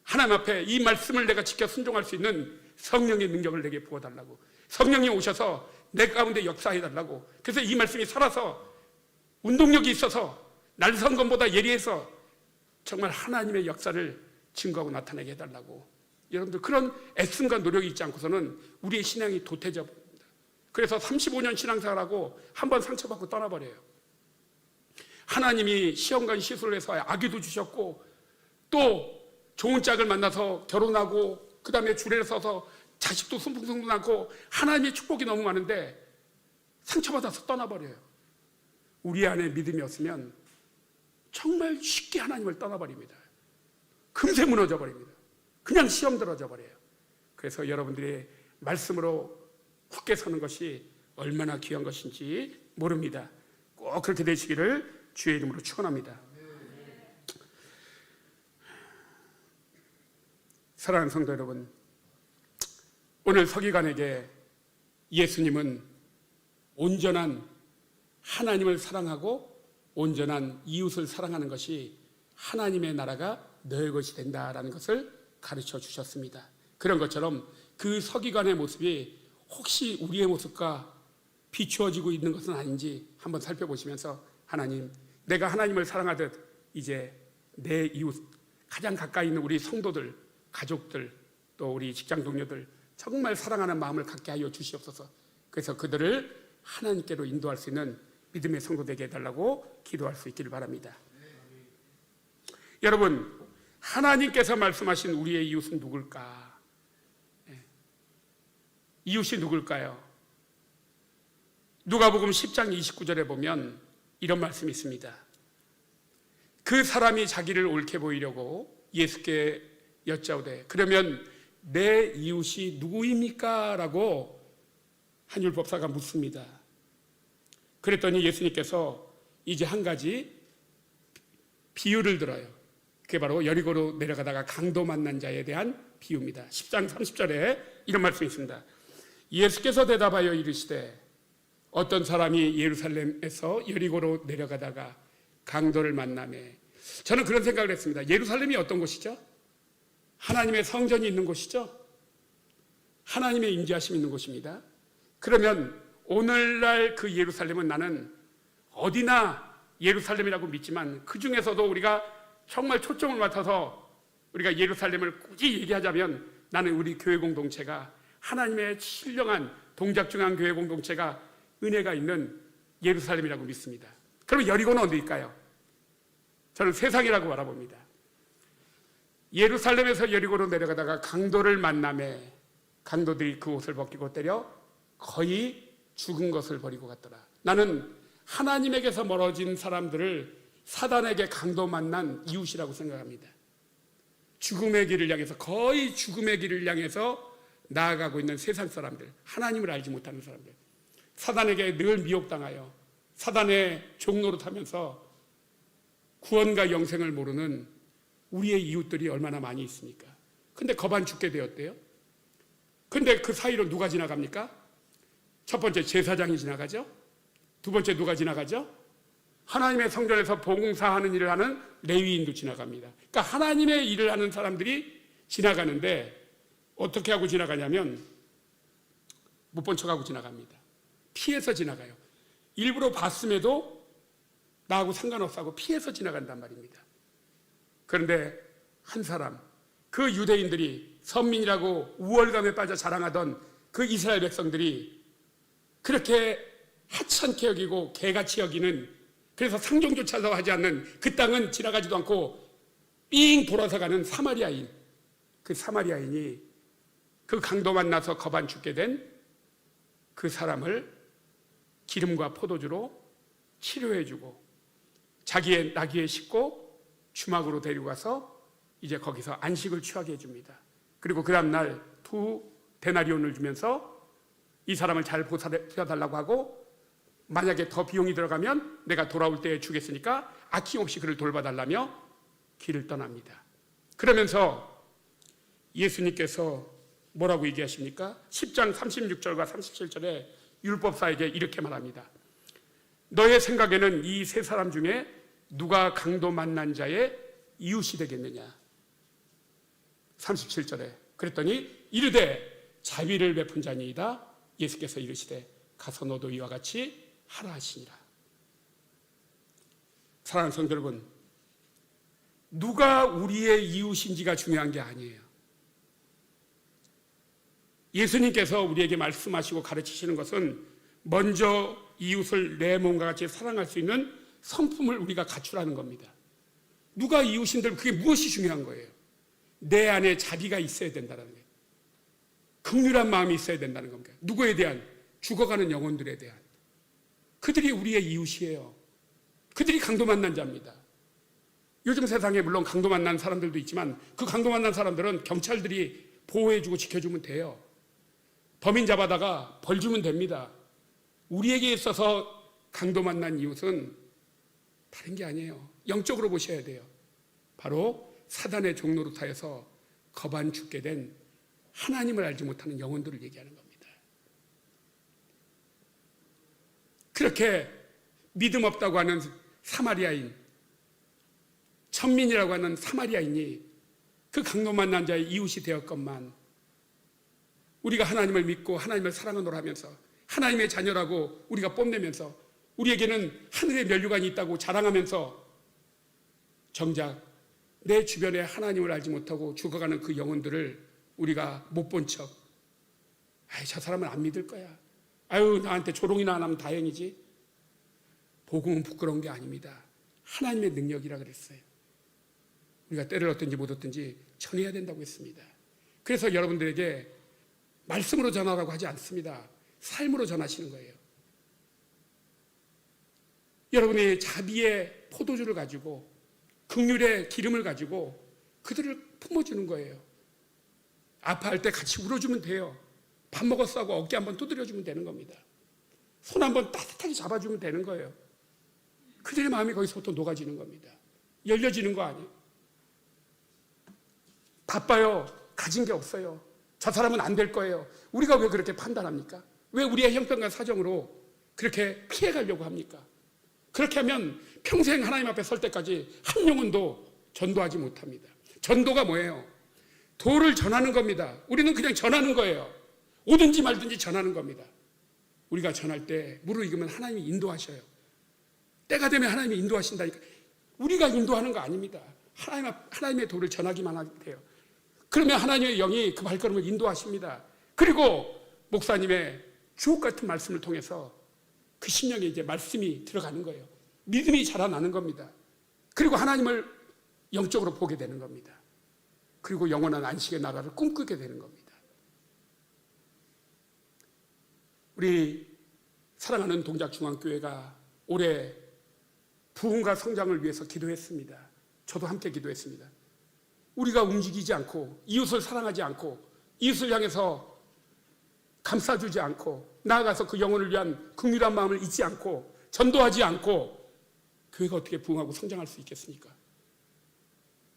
하나님 앞에 이 말씀을 내가 지켜 순종할 수 있는 성령의 능력을 내게 부어달라고, 성령이 오셔서 내 가운데 역사해달라고, 그래서 이 말씀이 살아서 운동력이 있어서 날선검보다 예리해서 정말 하나님의 역사를 증거하고 나타내게 해달라고. 여러분들 그런 애씀과 노력이 있지 않고서는 우리의 신앙이 도태져 버립니다. 그래서 35년 신앙생활하고 한번 상처받고 떠나버려요. 하나님이 시험관 시술을 해서 아기도 주셨고 또 좋은 짝을 만나서 결혼하고 그 다음에 주례를 써서 자식도 순풍순풍 낳고 하나님의 축복이 너무 많은데 상처받아서 떠나버려요. 우리 안에 믿음이 없으면 정말 쉽게 하나님을 떠나버립니다. 금세 무너져 버립니다. 그냥 시험 들어져 버려요. 그래서 여러분들의 말씀으로 굳게 서는 것이 얼마나 귀한 것인지 모릅니다. 꼭 그렇게 되시기를 주의 이름으로 축원합니다. 사랑하는 성도 여러분, 오늘 서기관에게 예수님은 온전한 하나님을 사랑하고 온전한 이웃을 사랑하는 것이 하나님의 나라가 너의 것이 된다라는 것을 가르쳐 주셨습니다. 그런 것처럼 그 서기관의 모습이 혹시 우리의 모습과 비추어지고 있는 것은 아닌지 한번 살펴보시면서 하나님, 내가 하나님을 사랑하듯 이제 내 이웃, 가장 가까이 있는 우리 성도들, 가족들, 또 우리 직장 동료들 정말 사랑하는 마음을 갖게 하여 주시옵소서. 그래서 그들을 하나님께로 인도할 수 있는 믿음의 성도 되게 해달라고 기도할 수 있기를 바랍니다. 여러분, 하나님께서 말씀하신 우리의 이웃은 누굴까? 이웃이 누굴까요? 누가복음 10장 29절에 보면 이런 말씀이 있습니다. 그 사람이 자기를 옳게 보이려고 예수께 여짜오되 그러면 내 이웃이 누구입니까? 라고 한율법사가 묻습니다. 그랬더니 예수님께서 이제 한 가지 비유를 들어요. 그게 바로 여리고로 내려가다가 강도 만난 자에 대한 비유입니다. 10장 30절에 이런 말씀이 있습니다. 예수께서 대답하여 이르시되 어떤 사람이 예루살렘에서 여리고로 내려가다가 강도를 만나매. 저는 그런 생각을 했습니다. 예루살렘이 어떤 곳이죠? 하나님의 성전이 있는 곳이죠. 하나님의 임재하심이 있는 곳입니다. 그러면 오늘날 그 예루살렘은 나는 어디나 예루살렘이라고 믿지만 그 중에서도 우리가 정말 초점을 맞춰서 우리가 예루살렘을 굳이 얘기하자면 나는 우리 교회 공동체가 하나님의 신령한 동작중앙 교회 공동체가 은혜가 있는 예루살렘이라고 믿습니다. 그럼 여리고는 어디일까요? 저는 세상이라고 바라봅니다. 예루살렘에서 여리고로 내려가다가 강도를 만나매 강도들이 그 옷을 벗기고 때려 거의 죽은 것을 버리고 갔더라. 나는 하나님에게서 멀어진 사람들을 사단에게 강도 만난 이웃이라고 생각합니다. 죽음의 길을 향해서 거의 죽음의 길을 향해서 나아가고 있는 세상 사람들, 하나님을 알지 못하는 사람들, 사단에게 늘 미혹당하여 사단의 종로로 타면서 구원과 영생을 모르는 우리의 이웃들이 얼마나 많이 있습니까? 근데 거반 죽게 되었대요. 근데 그 사이로 누가 지나갑니까? 첫 번째 제사장이 지나가죠. 두 번째 누가 지나가죠? 하나님의 성전에서 봉사하는 일을 하는 레위인도 지나갑니다. 그러니까 하나님의 일을 하는 사람들이 지나가는데 어떻게 하고 지나가냐면 못 본 척하고 지나갑니다. 피해서 지나가요. 일부러 봤음에도 나하고 상관없다고 피해서 지나간단 말입니다. 그런데 한 사람, 그 유대인들이 선민이라고 우월감에 빠져 자랑하던 그 이스라엘 백성들이 그렇게 하찮게 여기고 개같이 여기는, 그래서 상종조차도 하지 않는 그 땅은 지나가지도 않고 삥 돌아서 가는 사마리아인, 그 사마리아인이 그 강도 만나서 거반 죽게 된 그 사람을 기름과 포도주로 치료해주고 자기의 나귀에 싣고 주막으로 데리고 가서 이제 거기서 안식을 취하게 해줍니다. 그리고 그 다음날 2데나리온을 주면서 이 사람을 잘 보살펴달라고 하고 만약에 더 비용이 들어가면 내가 돌아올 때에 주겠으니까 아낌없이 그를 돌봐달라며 길을 떠납니다. 그러면서 예수님께서 뭐라고 얘기하십니까? 10장 36절과 37절에 율법사에게 이렇게 말합니다. 너의 생각에는 이 세 사람 중에 누가 강도 만난 자의 이웃이 되겠느냐? 37절에 그랬더니 이르되 자비를 베푼 자니이다. 예수께서 이르시되 가서 너도 이와 같이 하라 하시니라. 사랑하는 성도 여러분, 누가 우리의 이웃인지가 중요한 게 아니에요. 예수님께서 우리에게 말씀하시고 가르치시는 것은 먼저 이웃을 내 몸과 같이 사랑할 수 있는 성품을 우리가 갖추라는 겁니다. 누가 이웃인들 그게 무엇이 중요한 거예요? 내 안에 자비가 있어야 된다는 거예요. 긍휼한 마음이 있어야 된다는 겁니다. 누구에 대한? 죽어가는 영혼들에 대한. 그들이 우리의 이웃이에요. 그들이 강도 만난 자입니다. 요즘 세상에 물론 강도 만난 사람들도 있지만 그 강도 만난 사람들은 경찰들이 보호해주고 지켜주면 돼요. 범인 잡아다가 벌 주면 됩니다. 우리에게 있어서 강도 만난 이웃은 다른 게 아니에요. 영적으로 보셔야 돼요. 바로 사단의 종로로 타여서 거반 죽게 된 하나님을 알지 못하는 영혼들을 얘기하는 겁니다. 그렇게 믿음 없다고 하는 사마리아인, 천민이라고 하는 사마리아인이 그 강도 만난 자의 이웃이 되었건만 우리가 하나님을 믿고 하나님을 사랑하노라 하면서 하나님의 자녀라고 우리가 뽐내면서 우리에게는 하늘의 면류관이 있다고 자랑하면서 정작 내 주변에 하나님을 알지 못하고 죽어가는 그 영혼들을 우리가 못 본 척, 아이, 저 사람은 안 믿을 거야. 아유, 나한테 조롱이나 안 하면 다행이지. 복음은 부끄러운 게 아닙니다. 하나님의 능력이라 그랬어요. 우리가 때를 얻든지 못 얻든지 전해야 된다고 했습니다. 그래서 여러분들에게 말씀으로 전하라고 하지 않습니다. 삶으로 전하시는 거예요. 여러분이 자비의 포도주를 가지고 긍휼의 기름을 가지고 그들을 품어주는 거예요. 아파할 때 같이 울어주면 돼요. 밥 먹었어 하고 어깨 한번 두드려주면 되는 겁니다. 손 한번 따뜻하게 잡아주면 되는 거예요. 그들의 마음이 거기서부터 녹아지는 겁니다. 열려지는 거 아니에요. 바빠요. 가진 게 없어요. 저 사람은 안 될 거예요. 우리가 왜 그렇게 판단합니까? 왜 우리의 형편과 사정으로 그렇게 피해가려고 합니까? 그렇게 하면 평생 하나님 앞에 설 때까지 한 영혼도 전도하지 못합니다. 전도가 뭐예요? 도를 전하는 겁니다. 우리는 그냥 전하는 거예요. 오든지 말든지 전하는 겁니다. 우리가 전할 때 무르익으면 하나님이 인도하셔요. 때가 되면 하나님이 인도하신다니까. 우리가 인도하는 거 아닙니다. 하나님의 도를 전하기만 하면 돼요. 그러면 하나님의 영이 그 발걸음을 인도하십니다. 그리고 목사님의 주옥 같은 말씀을 통해서 그 심령에 이제 말씀이 들어가는 거예요. 믿음이 자라나는 겁니다. 그리고 하나님을 영적으로 보게 되는 겁니다. 그리고 영원한 안식의 나라를 꿈꾸게 되는 겁니다. 우리 사랑하는 동작중앙교회가 올해 부흥과 성장을 위해서 기도했습니다. 저도 함께 기도했습니다. 우리가 움직이지 않고 이웃을 사랑하지 않고 이웃을 향해서 감싸주지 않고 나아가서 그 영혼을 위한 긍휼한 마음을 잊지 않고 전도하지 않고 교회가 어떻게 부흥하고 성장할 수 있겠습니까?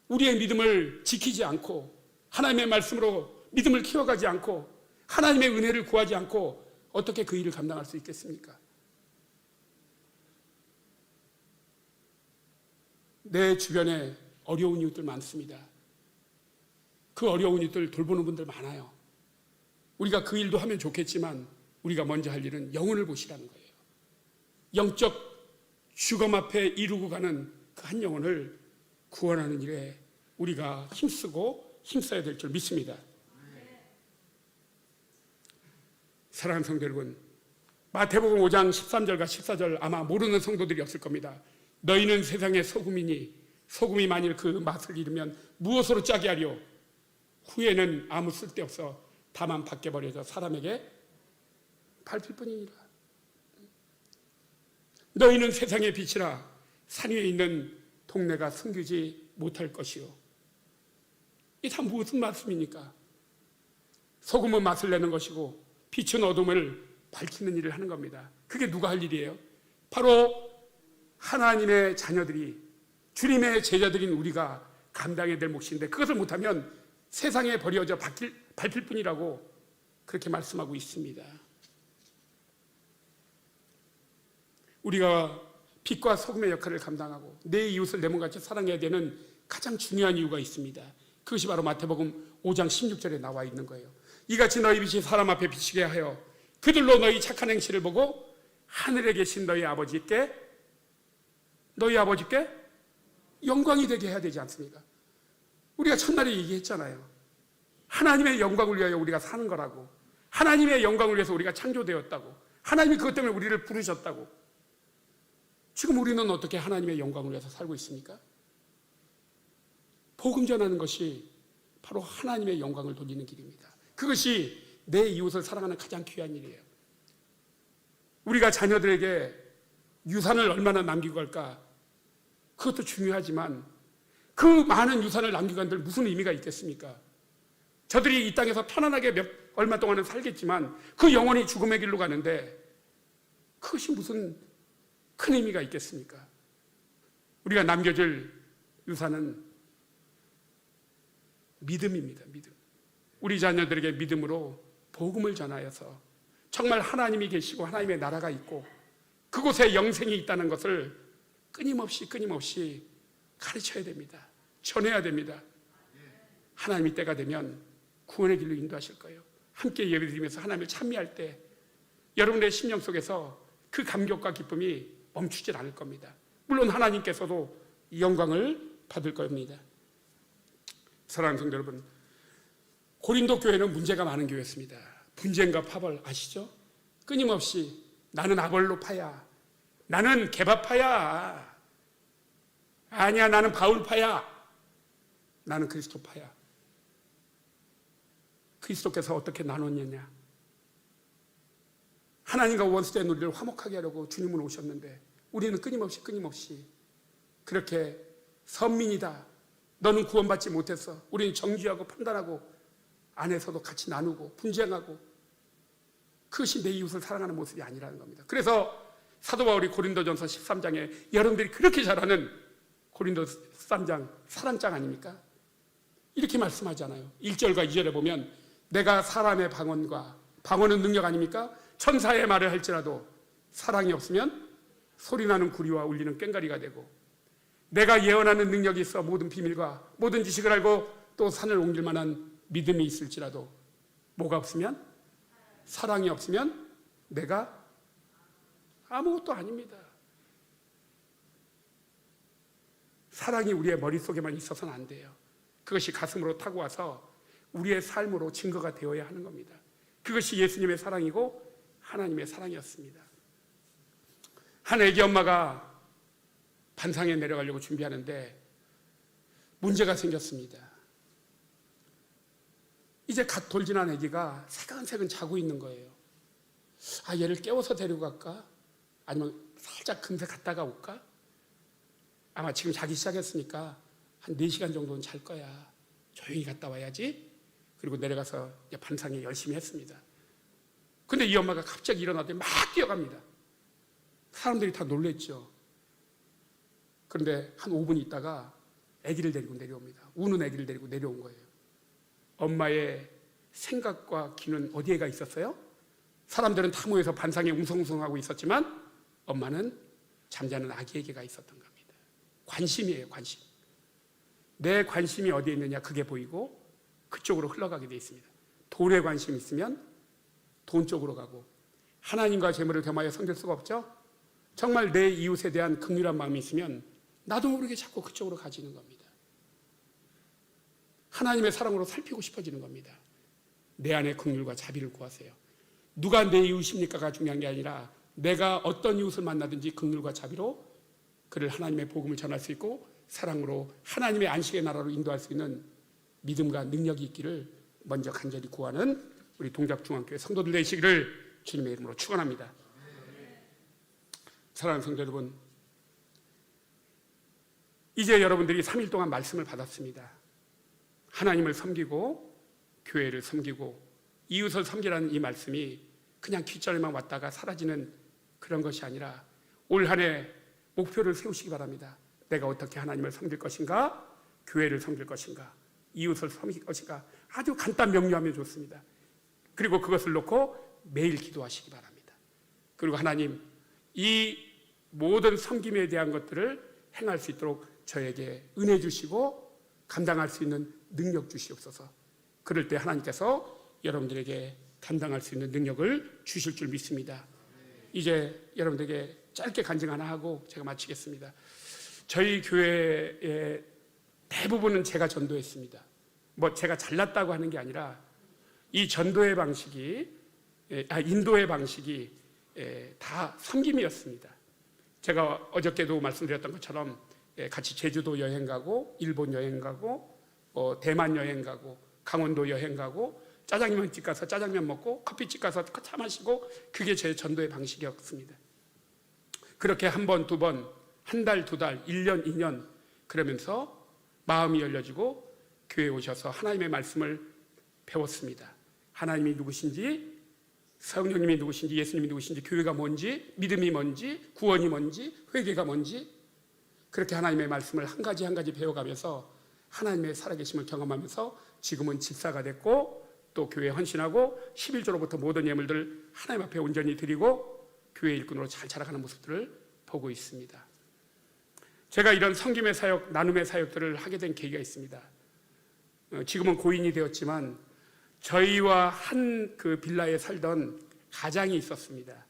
우리의 믿음을 지키지 않고 하나님의 말씀으로 믿음을 키워가지 않고 하나님의 은혜를 구하지 않고 어떻게 그 일을 감당할 수 있겠습니까? 내 주변에 어려운 이웃들 많습니다. 그 어려운 이웃들 돌보는 분들 많아요. 우리가 그 일도 하면 좋겠지만 우리가 먼저 할 일은 영혼을 보시라는 거예요. 영적 죽음 앞에 이루고 가는 그 한 영혼을 구원하는 일에 우리가 힘쓰고 힘써야 될 줄 믿습니다. 사랑하는 성도 여러분, 마태복음 5장 13절과 14절 아마 모르는 성도들이 없을 겁니다. 너희는 세상의 소금이니 소금이 만일 그 맛을 잃으면 무엇으로 짜게 하려? 후에는 아무 쓸데없어 다만 밖에 버려져 사람에게 밟힐 뿐이니라. 너희는 세상의 빛이라. 산 위에 있는 동네가 숨기지 못할 것이요. 이게 다 무슨 말씀입니까? 소금은 맛을 내는 것이고 빛은 어둠을 밝히는 일을 하는 겁니다. 그게 누가 할 일이에요? 바로 하나님의 자녀들이, 주님의 제자들인 우리가 감당해야 될 몫인데 그것을 못하면 세상에 버려져 밟힐 뿐이라고 그렇게 말씀하고 있습니다. 우리가 빛과 소금의 역할을 감당하고 내 이웃을 내 몸같이 사랑해야 되는 가장 중요한 이유가 있습니다. 그것이 바로 마태복음 5장 16절에 나와 있는 거예요. 이같이 너희 빛이 사람 앞에 비치게 하여 그들로 너희 착한 행실을 보고 하늘에 계신 너희 아버지께 영광이 되게 해야 되지 않습니까? 우리가 첫날에 얘기했잖아요. 하나님의 영광을 위하여 우리가 사는 거라고. 하나님의 영광을 위해서 우리가 창조되었다고. 하나님이 그것 때문에 우리를 부르셨다고. 지금 우리는 어떻게 하나님의 영광을 위해서 살고 있습니까? 복음 전하는 것이 바로 하나님의 영광을 돌리는 길입니다. 그것이 내 이웃을 사랑하는 가장 귀한 일이에요. 우리가 자녀들에게 유산을 얼마나 남기고 갈까? 그것도 중요하지만 그 많은 유산을 남기고 간들 무슨 의미가 있겠습니까? 저들이 이 땅에서 편안하게 얼마 동안은 살겠지만 그 영혼이 죽음의 길로 가는데 그것이 무슨 큰 의미가 있겠습니까? 우리가 남겨줄 유산은 믿음입니다. 믿음. 우리 자녀들에게 믿음으로 복음을 전하여서 정말 하나님이 계시고 하나님의 나라가 있고 그곳에 영생이 있다는 것을 끊임없이 가르쳐야 됩니다. 전해야 됩니다. 하나님이 때가 되면 구원의 길로 인도하실 거예요. 함께 예배드리면서 하나님을 찬미할 때 여러분의 심령 속에서 그 감격과 기쁨이 멈추질 않을 겁니다. 물론 하나님께서도 이 영광을 받을 겁니다. 사랑하는 성도 여러분, 고린도 교회는 문제가 많은 교회였습니다. 분쟁과 파벌 아시죠? 끊임없이 나는 아볼로파야, 나는 게바파야, 아니야 나는 바울파야, 나는 그리스도파야. 그리스도께서 어떻게 나눴느냐? 하나님과 원수된 우리를 화목하게 하려고 주님은 오셨는데 우리는 끊임없이 그렇게 선민이다, 너는 구원받지 못했어, 우리는 정죄하고 판단하고 안에서도 같이 나누고 분쟁하고, 그것이 내 이웃을 사랑하는 모습이 아니라는 겁니다. 그래서 사도 바울이 고린도전서 13장에 여러분들이 그렇게 잘 아는 고린도 13장 사랑장 아닙니까? 이렇게 말씀하잖아요. 1절과 2절에 보면 내가 사람의 방언은 능력 아닙니까? 천사의 말을 할지라도 사랑이 없으면 소리나는 구리와 울리는 꽹과리가 되고, 내가 예언하는 능력이 있어 모든 비밀과 모든 지식을 알고 또 산을 옮길 만한 믿음이 있을지라도 뭐가 없으면, 사랑이 없으면 내가 아무것도 아닙니다. 사랑이 우리의 머릿속에만 있어서는 안 돼요. 그것이 가슴으로 타고 와서 우리의 삶으로 증거가 되어야 하는 겁니다. 그것이 예수님의 사랑이고 하나님의 사랑이었습니다. 한 애기 엄마가 반상에 내려가려고 준비하는데 문제가 생겼습니다. 이제 갓 돌진한 애기가 새근새근 자고 있는 거예요. 얘를 깨워서 데리고 갈까? 아니면 살짝 금세 갔다가 올까? 아마 지금 자기 시작했으니까 한 4시간 정도는 잘 거야. 조용히 갔다 와야지. 그리고 내려가서 반상에 열심히 했습니다. 근데 이 엄마가 갑자기 일어나더니 막 뛰어갑니다. 사람들이 다 놀랬죠. 그런데 한 5분 있다가 아기를 데리고 내려옵니다. 우는 아기를 데리고 내려온 거예요. 엄마의 생각과 귀는 어디에가 있었어요? 사람들은 다 모여서 반상에 웅성웅성하고 있었지만 엄마는 잠자는 아기에게가 있었던 겁니다. 관심이에요, 관심. 내 관심이 어디에 있느냐 그게 보이고 그쪽으로 흘러가게 돼 있습니다. 돈에 관심이 있으면 돈 쪽으로 가고, 하나님과 재물을 겸하여 섬길 수가 없죠. 정말 내 이웃에 대한 긍휼한 마음이 있으면 나도 모르게 자꾸 그쪽으로 가지는 겁니다. 하나님의 사랑으로 살피고 싶어지는 겁니다. 내 안에 긍휼과 자비를 구하세요. 누가 내 이웃입니까가 중요한 게 아니라 내가 어떤 이웃을 만나든지 긍휼과 자비로 그를 하나님의 복음을 전할 수 있고 사랑으로 하나님의 안식의 나라로 인도할 수 있는 믿음과 능력이 있기를 먼저 간절히 구하는 우리 동작중앙교회 성도들 되시기를 주님의 이름으로 축원합니다. 사랑하는 성도 여러분, 이제 여러분들이 3일 동안 말씀을 받았습니다. 하나님을 섬기고 교회를 섬기고 이웃을 섬기라는 이 말씀이 그냥 귓전에만 왔다가 사라지는 그런 것이 아니라 올 한 해 목표를 세우시기 바랍니다. 내가 어떻게 하나님을 섬길 것인가, 교회를 섬길 것인가, 이웃을 섬길 것인가, 아주 간단 명료하면 좋습니다. 그리고 그것을 놓고 매일 기도하시기 바랍니다. 그리고 하나님, 이 모든 섬김에 대한 것들을 행할 수 있도록 저에게 은혜 주시고 감당할 수 있는 능력 주시옵소서. 그럴 때 하나님께서 여러분들에게 감당할 수 있는 능력을 주실 줄 믿습니다. 이제 여러분들에게 짧게 간증 하나 하고 제가 마치겠습니다. 저희 교회의 대부분은 제가 전도했습니다. 제가 잘났다고 하는 게 아니라 이 전도의 방식이, 인도의 방식이 다 섬김이었습니다. 제가 어저께도 말씀드렸던 것처럼 같이 제주도 여행 가고, 일본 여행 가고, 대만 여행 가고, 강원도 여행 가고, 짜장면집 가서 짜장면 먹고, 커피집 가서 차 마시고, 그게 제 전도의 방식이었습니다. 그렇게 한 번, 두 번, 한 달, 두 달, 1년, 2년 그러면서 마음이 열려지고 교회에 오셔서 하나님의 말씀을 배웠습니다. 하나님이 누구신지, 성령님이 누구신지, 예수님이 누구신지, 교회가 뭔지, 믿음이 뭔지, 구원이 뭔지, 회개가 뭔지, 그렇게 하나님의 말씀을 한 가지 한 가지 배워가면서 하나님의 살아계심을 경험하면서 지금은 집사가 됐고 또 교회에 헌신하고 11조로부터 모든 예물들 하나님 앞에 온전히 드리고 교회 일꾼으로 잘 자라가는 모습들을 보고 있습니다. 제가 이런 섬김의 사역, 나눔의 사역들을 하게 된 계기가 있습니다. 지금은 고인이 되었지만 저희와 한 그 빌라에 살던 가장이 있었습니다.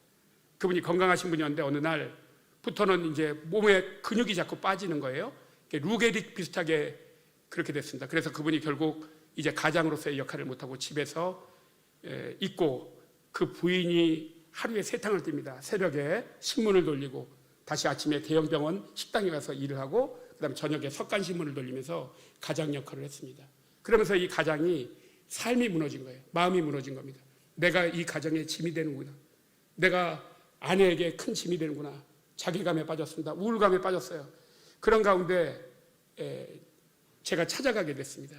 그분이 건강하신 분이었는데 어느 날부터는 이제 몸에 근육이 자꾸 빠지는 거예요. 루게릭 비슷하게 그렇게 됐습니다. 그래서 그분이 결국 이제 가장으로서의 역할을 못하고 집에서 있고, 그 부인이 하루에 3탕을 띱니다. 새벽에 신문을 돌리고 다시 아침에 대형병원 식당에 가서 일을 하고 그다음에 저녁에 석간신문을 돌리면서 가장 역할을 했습니다. 그러면서 이 가장이 삶이 무너진 거예요. 마음이 무너진 겁니다. 내가 이 가정에 짐이 되는구나. 내가 아내에게 큰 짐이 되는구나. 자괴감에 빠졌습니다. 우울감에 빠졌어요. 그런 가운데 제가 찾아가게 됐습니다.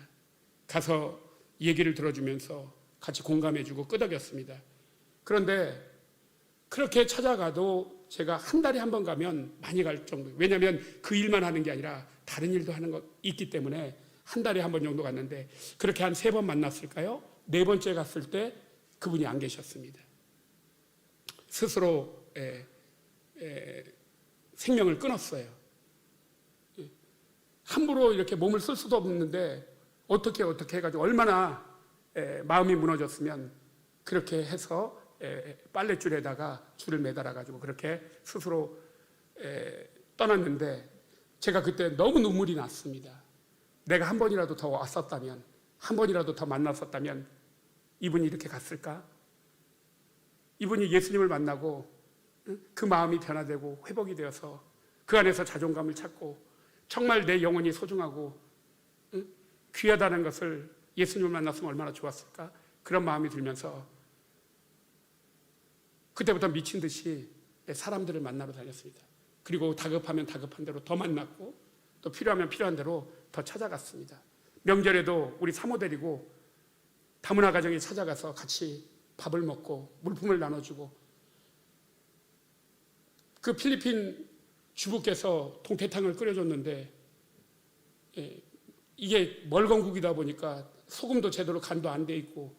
가서 얘기를 들어주면서 같이 공감해주고 끄덕였습니다. 그런데 그렇게 찾아가도 제가 한 달에 한 번 가면 많이 갈 정도예요. 왜냐하면 그 일만 하는 게 아니라 다른 일도 하는 거 있기 때문에 한 달에 한 번 정도 갔는데, 그렇게 한 3번 만났을까요? 4번째 갔을 때 그분이 안 계셨습니다. 스스로 생명을 끊었어요. 함부로 이렇게 몸을 쓸 수도 없는데 어떻게 해가지고 얼마나 마음이 무너졌으면 그렇게 해서 빨랫줄에다가 줄을 매달아가지고 그렇게 스스로 떠났는데, 제가 그때 너무 눈물이 났습니다. 내가 한 번이라도 더 왔었다면, 한 번이라도 더 만났었다면 이분이 이렇게 갔을까? 이분이 예수님을 만나고 그 마음이 변화되고 회복이 되어서 그 안에서 자존감을 찾고 정말 내 영혼이 소중하고 귀하다는 것을 예수님을 만났으면 얼마나 좋았을까? 그런 마음이 들면서 그때부터 미친 듯이 사람들을 만나러 다녔습니다. 그리고 다급하면 다급한 대로 더 만났고 또 필요하면 필요한 대로 더 찾아갔습니다. 명절에도 우리 사모 데리고 다문화 가정에 찾아가서 같이 밥을 먹고 물품을 나눠주고, 그 필리핀 주부께서 동태탕을 끓여줬는데 이게 멀건국이다 보니까 소금도 제대로 간도 안 돼 있고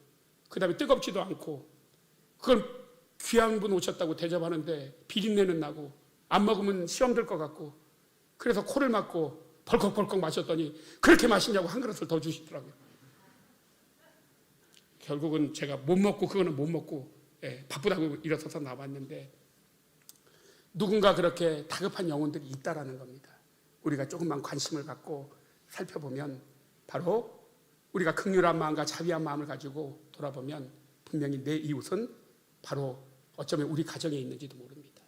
그 다음에 뜨겁지도 않고, 그걸 귀한 분 오셨다고 대접하는데 비린내는 나고 안 먹으면 시험 들 것 같고, 그래서 코를 막고 벌컥벌컥 마셨더니 그렇게 맛있냐고 한 그릇을 더 주시더라고요. 결국은 제가 못 먹고, 그거는 못 먹고 바쁘다고 일어서서 나왔는데, 누군가 그렇게 다급한 영혼들이 있다라는 겁니다. 우리가 조금만 관심을 갖고 살펴보면, 바로 우리가 긍휼한 마음과 자비한 마음을 가지고 돌아보면 분명히 내 이웃은 바로 어쩌면 우리 가정에 있는지도 모릅니다.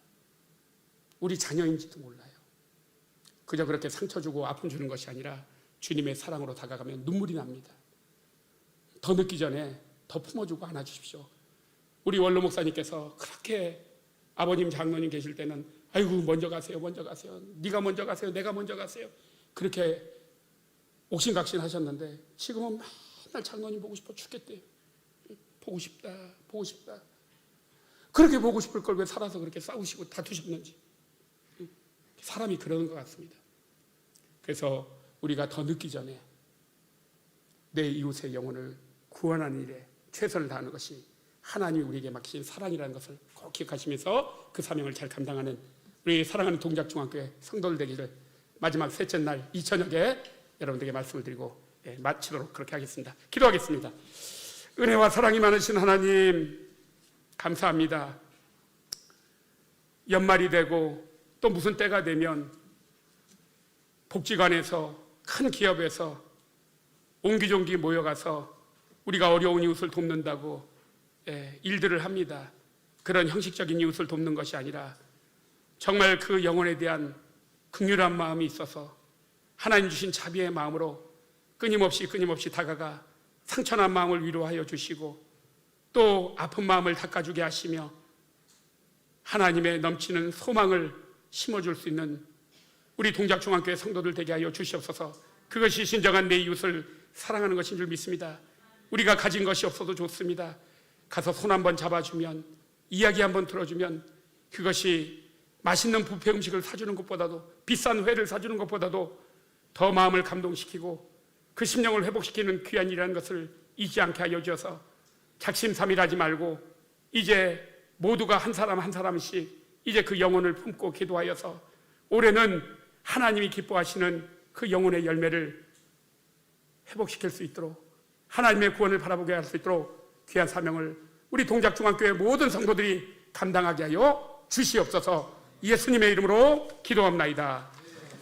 우리 자녀인지도 몰라요. 그저 그렇게 상처 주고 아픔 주는 것이 아니라 주님의 사랑으로 다가가면 눈물이 납니다. 더 늦기 전에 더 품어주고 안아주십시오. 우리 원로 목사님께서 그렇게 아버님 장로님 계실 때는 아이고 먼저 가세요, 먼저 가세요, 네가 먼저 가세요, 내가 먼저 가세요, 그렇게 옥신각신 하셨는데 지금은 맨날 장로님 보고 싶어 죽겠대요. 보고 싶다, 보고 싶다. 그렇게 보고 싶을 걸 왜 살아서 그렇게 싸우시고 다투셨는지. 사람이 그러는 것 같습니다. 그래서 우리가 더 늦기 전에 내 이웃의 영혼을 구원하는 일에 최선을 다하는 것이 하나님이 우리에게 맡기신 사랑이라는 것을 꼭 기억하시면서 그 사명을 잘 감당하는 우리 사랑하는 동작중앙교회 성도들 되기를 마지막 셋째 날 이 저녁에 여러분들에게 말씀을 드리고 마치도록 그렇게 하겠습니다. 기도하겠습니다. 은혜와 사랑이 많으신 하나님, 감사합니다. 연말이 되고 또 무슨 때가 되면 복지관에서, 큰 기업에서 옹기종기 모여가서 우리가 어려운 이웃을 돕는다고 일들을 합니다. 그런 형식적인 이웃을 돕는 것이 아니라 정말 그 영혼에 대한 긍휼한 마음이 있어서 하나님 주신 자비의 마음으로 끊임없이 다가가 상처난 마음을 위로하여 주시고 또 아픈 마음을 닦아주게 하시며 하나님의 넘치는 소망을 심어줄 수 있는 우리 동작중앙교회 성도들 되게 하여 주시옵소서. 그것이 진정한 내 이웃을 사랑하는 것인 줄 믿습니다. 우리가 가진 것이 없어도 좋습니다. 가서 손 한번 잡아주면, 이야기 한번 들어주면, 그것이 맛있는 뷔페 음식을 사주는 것보다도, 비싼 회를 사주는 것보다도 더 마음을 감동시키고 그 심령을 회복시키는 귀한 일이라는 것을 잊지 않게 하여 주셔서 작심삼일하지 말고 이제 모두가 한 사람 한 사람씩 이제 그 영혼을 품고 기도하여서 올해는 하나님이 기뻐하시는 그 영혼의 열매를 회복시킬 수 있도록 하나님의 구원을 바라보게 할 수 있도록 귀한 사명을 우리 동작중앙교회 모든 성도들이 감당하게 하여 주시옵소서. 예수님의 이름으로 기도합나이다.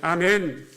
아멘.